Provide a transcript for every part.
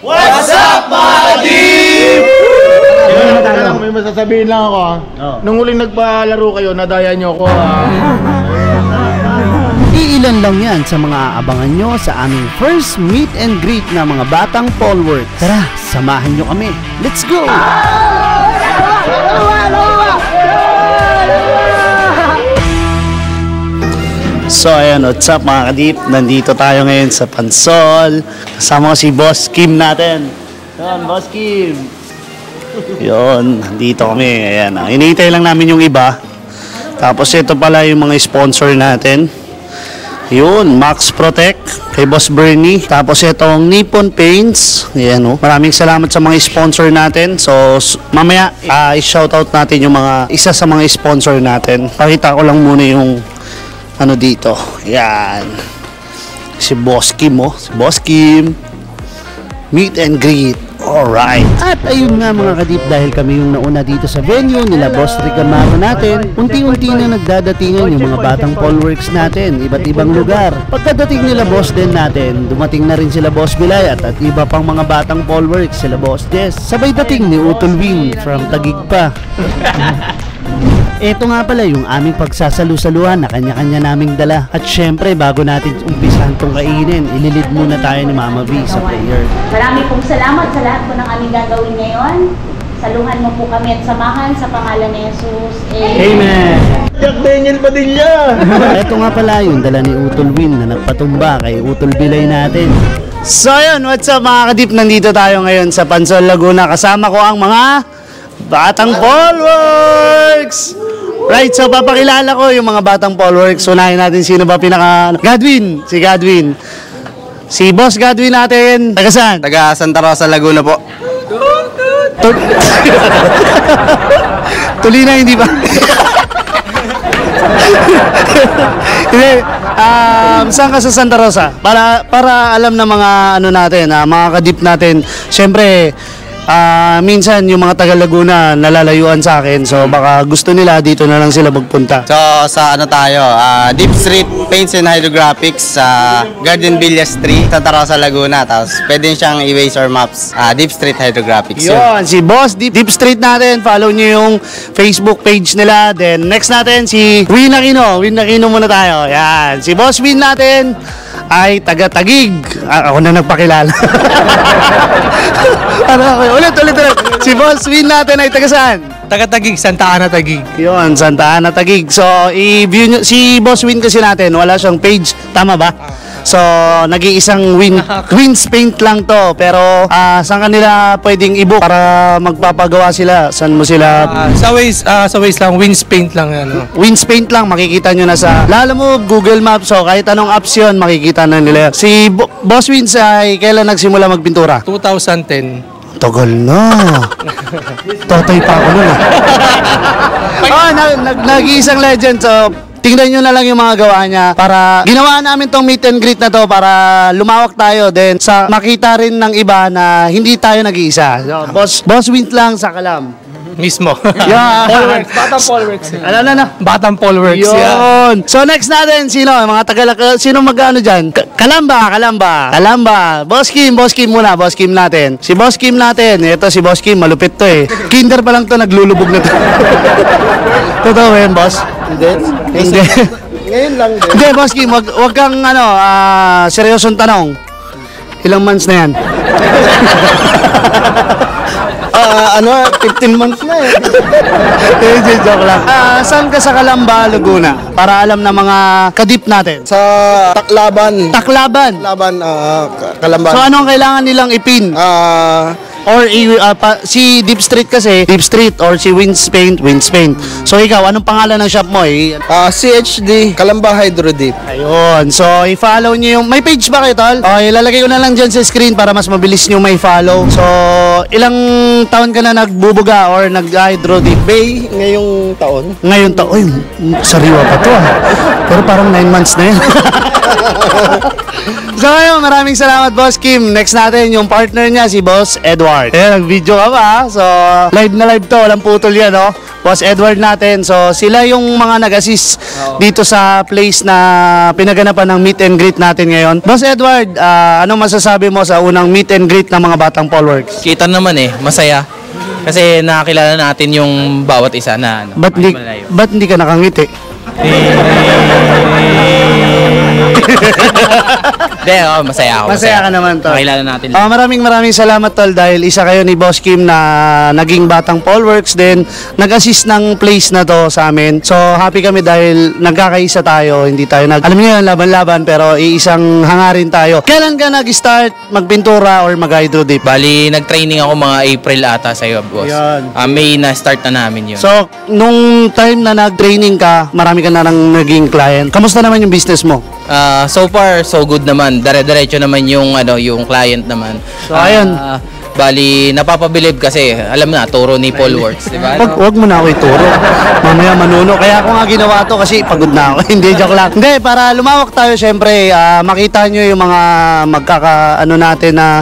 What's up, mga kadip? May masasabihin lang ako. Nung huling nagpalaro kayo, nadaya nyo ako. Iilan lang yan sa mga aabangan nyo sa aming first meet and greet na mga batang Polworks. Tara, samahan nyo kami. Let's go! So ayan, what's up mga kadip? Nandito tayo ngayon sa Pansol. Kasama ko si Boss Kim natin. Yun, Boss Kim. Yun, nandito kami. Ayan, hinihintay lang namin yung iba. Tapos ito pala yung mga sponsor natin. Yun, Max Protect kay Boss Bernie. Tapos itong Nippon Paints. Ayan, oh. Maraming salamat sa mga sponsor natin. So mamaya i-shoutout natin yung mga isa sa mga sponsor natin. Pakita ko lang muna yung ano dito. Yan. Si Boss Kim, oh. Si Boss Kim. Meet and greet. Alright. At ayun nga mga kadip, dahil kami yung nauna dito sa venue nila Boss Ricamaro natin, unti-unti na nagdadatingan yung mga batang Polworks natin, iba't ibang lugar. Pagkadating nila Boss Den natin, dumating na rin sila Boss Bilayat at iba pang mga batang Polworks, sila Boss Des. Sabay dating ni Utol Wing from Taguig pa. Ito nga pala yung aming pagsasalu-saluhan na kanya-kanya naming dala. At syempre, bago natin umpisahan itong kainin, ililid muna tayo ni Mama V sa prayer. Marami pong salamat sa lahat po ng aming gagawin ngayon. Saluhan mo po kami at samahan sa pangalan ni Jesus. Amen! Jack Daniel Padilla! Ito nga pala yung dala ni Utol Win na nagpatumba kay Utol Bilay natin. So yun, what's up mga kadip? Nandito tayo ngayon sa Pansol, Laguna. Kasama ko ang mga batang Polworks! Right, so papakilala ko yung mga batang Polworks. Unahin natin sino ba pinaka... Godwin! Si Godwin. Si Boss Godwin natin. Taga saan? Taga Santa Rosa, Laguna po. Tuloy na, hindi ba? Hindi. Saan ka sa Santa Rosa? Para alam na mga ano natin, mga kadip natin. Siyempre, minsan yung mga taga Laguna nalalayuan sa akin, so baka gusto nila dito na lang sila magpunta. So, sa ano tayo, Deep Street Paints and Hydrographics sa Garden Villas 3, Santa Rosa, Laguna. Tapos, pwede siyang i-waste or maps, Deep Street Hydrographics. Yun, si Boss Deep Street natin. Follow nyo yung Facebook page nila. Then, next natin, si Win Aquino. Win Aquino muna tayo. Yan. Si Boss Win natin ay taga Taguig. Ako na nagpakilala. Ulit. Si Boss Win natin ay taga saan? Taga Taguig, Santa Ana Taguig. Yun, Santa Ana Taguig. So, i-view nyo, si Boss Win kasi natin, wala siyang page. Tama ba? So, nag-iisang Wins Paint lang to. Pero, saan kanila pwedeng i-book para magpapagawa sila? Saan mo sila? Sa Waze lang, Wins Paint lang yan. Wins Paint lang, makikita nyo na sa lalo mo, Google Maps. So, kahit anong apps yun, makikita na nila. Si Boss Wins ay kailan nagsimula magpintura? 2010. Tagal na. Totoy pa ako nun. Nag-iisang legend. So, tingnan nyo na lang yung mga gawa niya para ginawa namin tong meet and greet na to para lumawak tayo din sa makita rin ng iba na hindi tayo nag-iisa. So, Boss Wint lang sa Kalam. Mismo. Yeah. Polworks. Batang Polworks. Ano? Batang Polworks. Yun. Yeah. So next natin, sino? Mga sino mag-ano dyan? Kalamba. Boss Kim muna. Boss Kim natin. Si Boss Kim natin. Ito si Boss Kim, malupit to eh. Kinder pa lang to, naglulubog na to. Totoo yan, boss? Hindi. Ngayon lang din. Hindi, Boss Kim, wag kang seryosong tanong. Ilang months na yan? 15 months na eh. Joke lang. Saan ka sa Calamba, Laguna? Para alam na mga kadip natin. Sa Taclaban. Calamba. So anong kailangan nilang ipin? Or si Deep Street kasi, Deep Street or si Wins Paint. So ikaw, anong pangalan ng shop mo? CHD, Calamba Hydro Deep. Ayun. So i-follow niyo yung... May page ba kayo, tol? Okay, ilalagay ko na lang dyan sa screen para mas mabilis niyo may follow. So, ilang taon ka na nagbubuga or nag-hydro deep? Bay, ngayong taon. Ngayon taon. Uy, sariwa pa to ah. Pero parang 9 months na yan. So ngayon, maraming salamat Boss Kim. Next natin yung partner niya, si Boss Edward. Ayan, nag-video ka pa. So, live na live to. Walang putol yan, no? Boss Edward natin. So, sila yung mga nag-assist dito sa place na pinaganapan ng meet and greet natin ngayon. Boss Edward, anong masasabi mo sa unang meet and greet ng mga batang Polworks? Kita naman masaya. Kasi nakakilala natin yung bawat isa na ano. Ba't hindi ka nakangiti? Hindi, masaya ako. Masaya ka naman, Tol. Nakilala natin. Maraming salamat, Tol, dahil isa kayo ni Boss Kim na naging batang Polworks din, nag-assist ng place na to sa amin. So, happy kami dahil nagkakaisa tayo, hindi tayo alam niyo yan, laban-laban, pero iisang hangarin tayo. Kailan ka nag-start magpintura or mag-hydro dip? Bali, nag-training ako mga April ata sa'yo, boss. Yan. May na-start na namin yun. So, nung time na nag-training ka, marami ka na nang naging client. Kamusta naman yung business mo? So far, so good naman. Dire-diretso naman yung yung client naman. So, ayun. Bali, napapabilib kasi, alam na, turo ni Polworks, di ba? Wag mo na ako ituro. Mamaya manuno. Kaya ako nga ginawa to kasi pagod na ako. Hindi, joke lang. Hindi, para lumawak tayo, syempre, makita nyo yung mga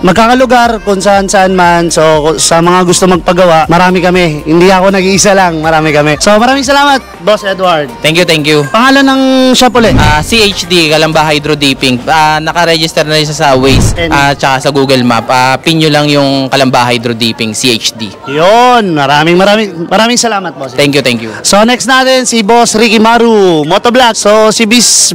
magkakalugar kung saan man. So, sa mga gusto magpagawa, marami kami. Hindi ako nag-iisa lang, marami kami. So, maraming salamat, Boss Edward. Thank you, thank you. Pangalan ng shop ulit? CHD, Kalamba Hydro Dipping. Naka-register na rin sa Waze, tsaka sa Google Map. Pin nyo lang yung Kalamba Hydro Dipping, CHD. Yun, maraming salamat, boss. Thank you. So next natin si Boss Ricky Maru, Motovlog. So si Bis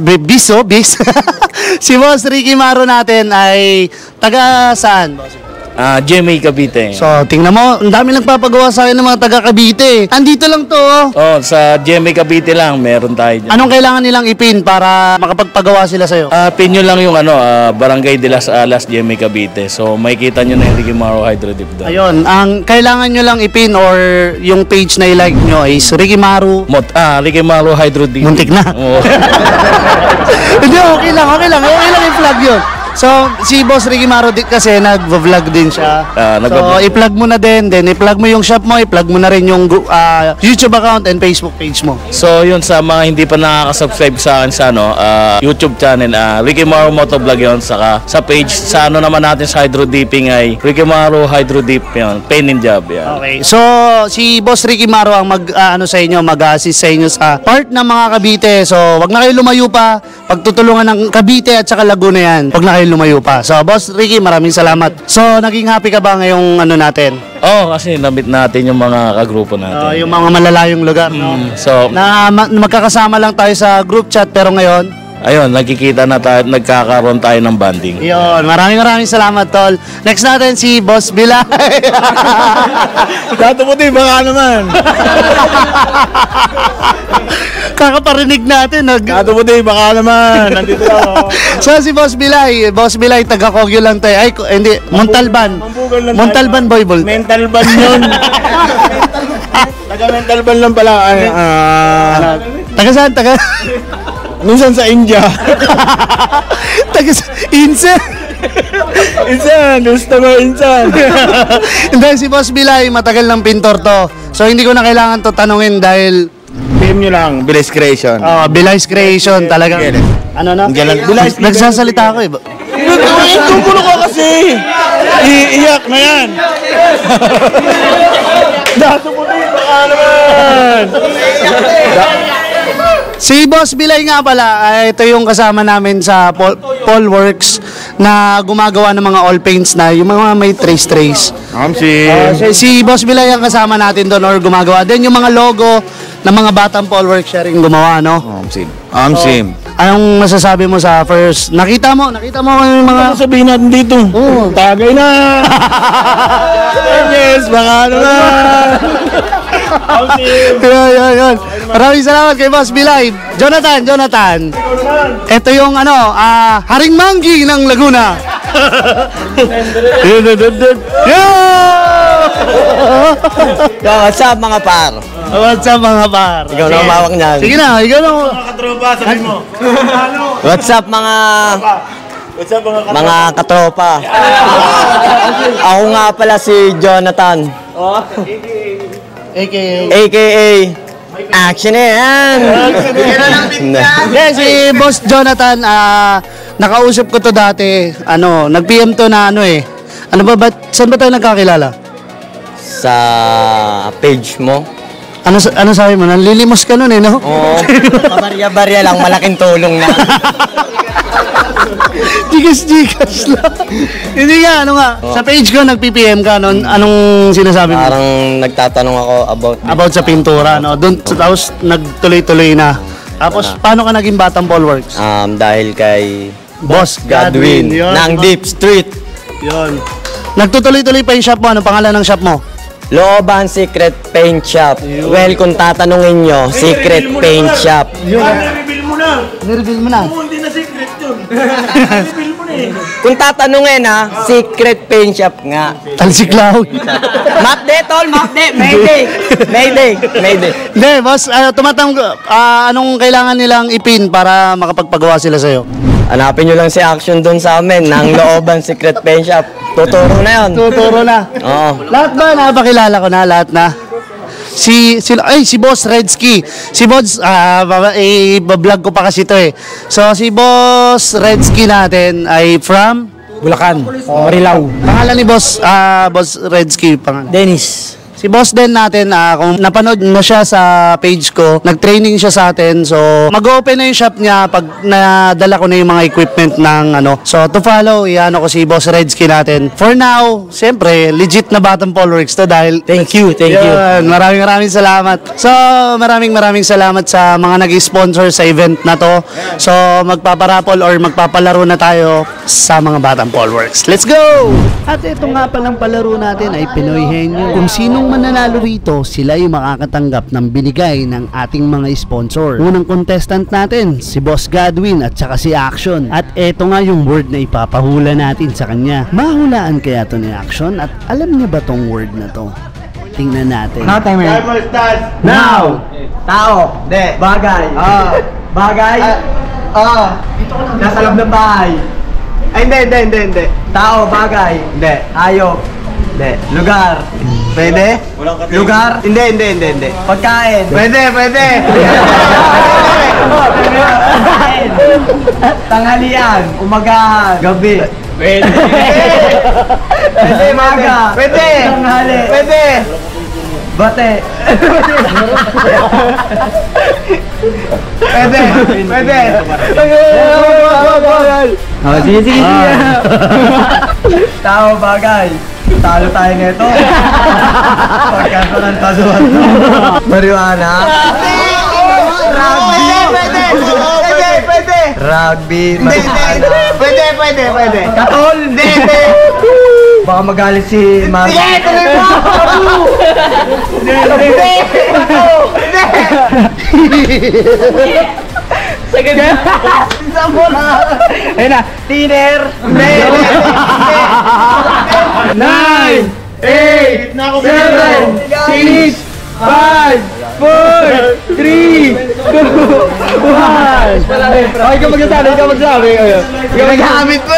si Boss Ricky Maru natin ay taga saan, boss? GMA Cavite. So tingnan mo, ang dami nagpapagawa sa akin ng mga taga Cavite. Andito lang to. Oh, sa GMA Cavite lang meron tayo dyan. Anong kailangan nilang ipin para makapagpagawa sila sa'yo? Pin nyo lang yung Barangay de las Alas, GMA Cavite. So makikita nyo na yung Ricky Maru Hydro Dip doon. Ayun, ang kailangan nyo lang ipin or yung page na i-like nyo is Ricky Maru. Ricky Maru Hydro Dip. Muntik na. Oo. Hindi, okay lang i-plug yun. So, si Boss Ricky Maru kasi nag-vlog din siya. So, i-plug mo na din, then i-plug mo yung shop mo, i-plug mo na rin yung YouTube account and Facebook page mo. So, yun sa mga hindi pa nakaka-subscribe sa akin sa YouTube channel, Ricky Maru Motovlog yun, saka sa page, sa naman natin sa Hydro Dipping ay Ricky Maru Hydro Dip yun, paint and job yan. Okay, so si Boss Ricky Maru ang sa inyo, mag-assist sa inyo sa part ng mga Cavite. So, wag na kayo lumayo pa, pagtutulungan ng Cavite at saka Laguna yan. Wag na kayo lumayo pa. So, Boss Ricky, maraming salamat. So, naging happy ka ba ngayong natin? Kasi na-meet natin yung mga kagrupo natin. Yung mga malalayong lugar, no? So, magkakasama lang tayo sa group chat, pero ngayon, ayun, nagkikita na tayo, nagkakaroon tayo ng banding. yun, maraming salamat, Tol. Next natin si Boss Bilay. Dato mo din, baka naman. Kakaparinig natin. Dato mo din, baka naman. Nandito lang ako. So si Boss Bilay, taga Kogyo lang tayo. Ay, hindi, Montalban. Montalban Boy Ball. Mental ban yun. Taga-mental ban lang pala. Taga saan? Minsan sa India. Insan. Insan, gusto mo insan. Hindi, si Boss Bilay, matagal ng pintor to. So hindi ko na kailangan to tanungin dahil PM nyo lang, Bilis Creation. Bilay's Creation talaga. Ano na? Nagsasalita ako eh. Tungkulo ko kasi. Iiyak na yan. Dato mo din, baka naman. Si Boss Bilay nga pala, ito yung kasama namin sa Polworks na gumagawa ng mga all paints na yung mga may trace. Si Boss Bilay ang kasama natin doon or gumagawa. Then yung mga logo ng mga batang Polworks siya rin gumawa, no? Sim. Anong masasabi mo sa first? Nakita mo yung mga... Ano sabihin natin dito? Tagay na! Yes, baka naman! Yun. Maraming salamat kay Boss Bilay. Jonathan. Ito yung Haring Manggi ng Laguna. What's up mga par? What's up mga par? Ikaw na umawak niyan. Sige na, ikaw na. What's up mga katropa? Ako nga pala si Jonathan. AKA AKA Action na yan! Hindi, si Boss Jonathan, nakausap ko to dati. Nag-PM to na Ano ba, saan ba tayo nagkakilala? Sa page mo? Ano sabi mo? Nanlilimos ka nun no? Oo, pabarya-barya lang, malaking tulong na. Jigas lang. Hindi nga, Sa page ko, nag-PPM ka, anong sinasabi mo? Parang nagtatanong ako About sa pintura, no? Doon, tapos nagtuloy-tuloy na. Tapos, paano ka naging Batang Polworks? dahil kay Boss Godwin. Yun. ng Deep Street. Yun. Nagtutuloy-tuloy pa yung shop mo. Ano pangalan ng shop mo? Looban Secret Paint Shop. Well, kung tatanungin nyo, Secret Paint Shop. Nireveal mo na. Nireveal mo na. Hindi na secret yun. Nireveal mo na Kung tatanungin Secret Paint Shop nga. Talsiklaw. Mapde, tol, mapde. Mayday. Hindi, boss, anong kailangan nilang ipin para makapagpagawa sila sa'yo? Hanapin nyo lang si Action doon sa amin ng Looban Secret Paint Shop. Tuturo na yun. Tuturo na. Oo. Lahat ba napakilala ko na? Lahat na? Si Boss Redsky. Si Boss, vlog ko pa kasi ito So, si Boss Redsky natin ay from? Bulacan. Marilao. Pangalan ni Boss Redsky, pangalan? Dennis. Si Boss din natin, kung napanood mo siya sa page ko, nag-training siya sa atin. So, mag-open na yung shop niya pag nadala ko na yung mga equipment ng So, to follow, ko si Boss Redsky natin. For now, siyempre, legit na Batang Polworks to dahil... Thank you. Yun, maraming salamat. So, maraming salamat sa mga nag-sponsor sa event na to. So, magpaparapol or magpapalaro na tayo sa mga Batang Polworks. Let's go! At ito nga palang palaro natin ay Pinoy Henyo. Kung sinong mananalo rito, sila yung makakatanggap ng binigay ng ating mga sponsor. Unang contestant natin, si Boss Godwin at saka si Action. At eto nga yung word na ipapahula natin sa kanya. Mahulaan kaya to ni Action at alam niya ba tong word na to? Tingnan natin. Timer starts. Now! Tao. De. Bagay. Bagay. Nasa loob ng bahay. Ay, hindi. Tao, bagay. Hindi. Hayop. Hindi. Lugar. Pwede? Lugar? Hindi. Pagkain. Pwede. Tanghalian. Umagahan. Gabi. Pwede. Umaga. Pwede. Tanghali. Pwede. Bate. Pwede. Sige. Tao, bagay. Talo tayo nito. Pagkasa ng taluan to. Marijuana. Rugby. Pwede. Katol. Hindi. Baka magalit si Mama. Ayun na. Tiner. 9, 8, 7, 6, 5, 4, 3, 2, 1. Okay, ikaw magsasabi. Ikaw magsagamit mo.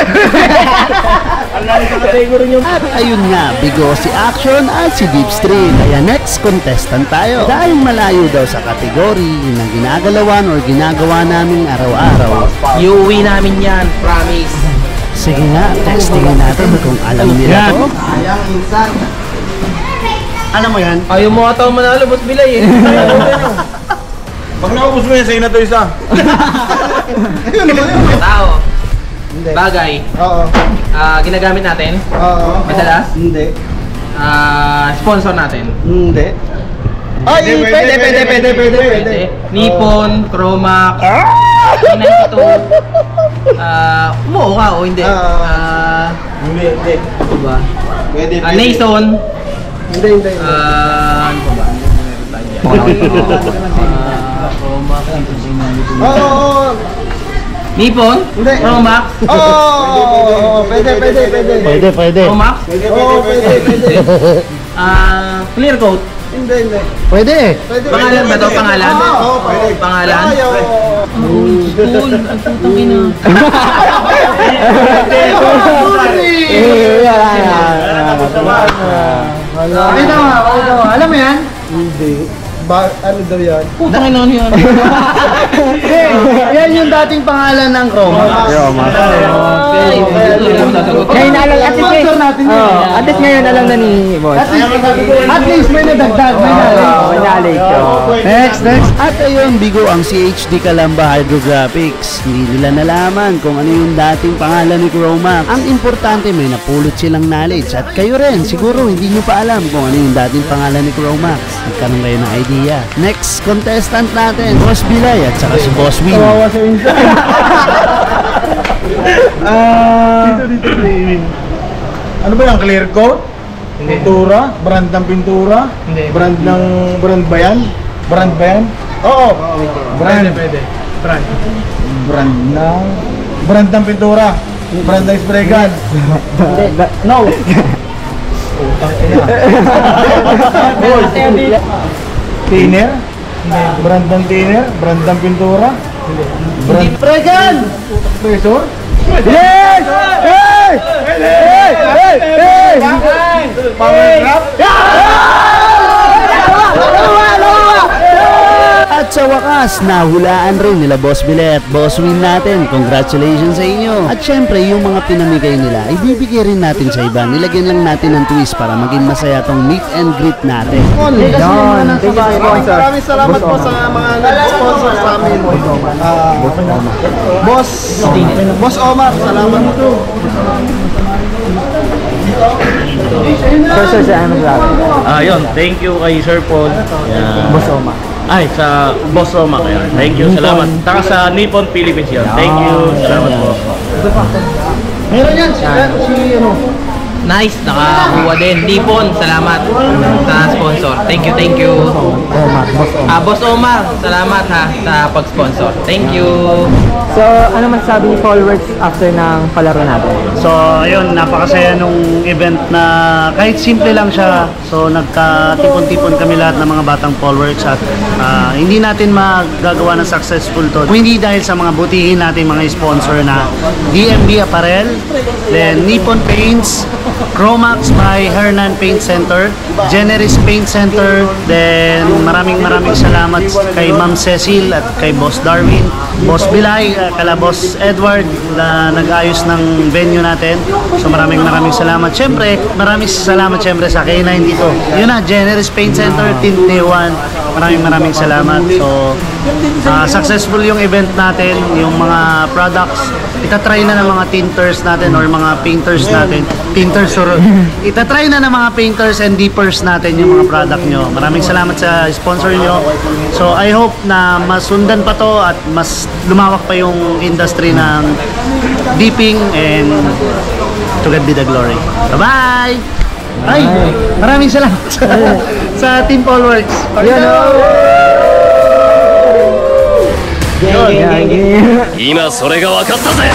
At ayun nga, bigo si Action at si Deep Street. Kaya next contestant tayo. Dahil malayo daw sa kategory na ginagalawan or ginagawa namin araw-araw. Iuwi namin yan, promise. Sige nga, textingin natin kung alam nila to. Alam mo yan? Ayaw mo ata manalo, boss Bilay Pag naubos mo yan, sa'yo na to isa. Tao. Bagay. Oo. Ginagamit natin. Oo. Madalas. Hindi. Sponsor natin. Hindi. Ay, pwede. Nippon, Chromax, P92. Umuo ka o hindi? Hindi. Ano ba? Pwede. Nason. Hindi. Ano pa ba? Oo. Nippon? Hindi. Chromax? Oo. Pwede. Pwede. Chromax? Oo, pwede. Clear coat? Hindi. Pwede. Pangalan ba to? Pangalan? Oo, pwede. Pangalan? School? Ang putang ina. Alam mo yan? Hindi. Ano daw yan? Putang ina yan. Yan yung dating pangalan ng Chroma. Ngayon na alam, at least ngayon natin yun. At least ngayon alam na ni boss. At least may nadagdag, may knowledge. Next. At ayun, bigo ang CHD Calamba Hydrographics. Hindi nila nalaman kung ano yung dating pangalan ni Chroma. Ang importante, may napulot silang knowledge. At kayo rin, siguro hindi nyo pa alam kung ano yung dating pangalan ni Chroma. Nagkaroon kayo ng idea. Next contestant natin, Boss Bilay at saka si Boss Win. Kawawa sa insa. Dito, Win. Ano ba yan? Clear coat? Pintura? Brand ng pintura? Brand ng... Brand ba yan? Brand ba yan? Oo. Brand. Pwede. Brand ng pintura. Brand ng spray gun. No. Thinner? Brand ng thinner? Brand ng pintura? Brand spray gun! Pressure? Yes! Hey! Hey! Hey! Power grab? At sa wakas, nahulaan rin nila Boss Bilay at Boss Win natin. Congratulations sa inyo. At syempre, yung mga pinamigay nila, ibibigay rin natin sa iba. Nilagyan lang natin ng twist para maging masaya tong meet and greet natin. Maraming salamat po sa mga nag-sponsor sa amin. Boss Omar, salamat po. Sir, ano sa Yun, thank you kay Sir Paul. Yan. Boss Oma. Ay, sa Boss Roma kayo. Thank you, salamat. Taka sa Nippon Philippines yun. Thank you, salamat po. Meron yan, si ano. Nice, nakakuha din. Dipon, salamat sa sponsor. Thank you. Boss Omar, salamat ha sa pag-sponsor. Thank you. So, ano masasabi ni followers after ng palaro natin? So, ayun, napakasaya nung event na kahit simple lang siya. So, nagkatipon-tipon kami lahat ng mga batang followers at hindi natin magagawa ng successful to. Kung hindi dahil sa mga butihin natin mga sponsor na DMB Apparel, then Nippon Paints, Chromax by Hernan Paint Center, Generis Paint Center, then maraming salamat kay Ma'am Cecil at kay Boss Darwin, Boss Bilay, kala Boss Edward na nag-ayos ng venue natin. So maraming salamat. Siyempre, maraming salamat siyempre sa K9 dito. Yun na, Generis Paint Center, Tint Day 1. Maraming salamat. So, successful yung event natin, yung mga products. Itatry na ng mga tinters natin or mga painters natin. Itatry na ng mga painters and deepers natin yung mga product nyo. Maraming salamat sa sponsor nyo. So, I hope na masundan pa to at mas lumawak pa yung industry ng deeping and to God be the glory. Bye-bye! Ay, maraming salamat sa Team Polworks. Gang. 今それが分かったぜ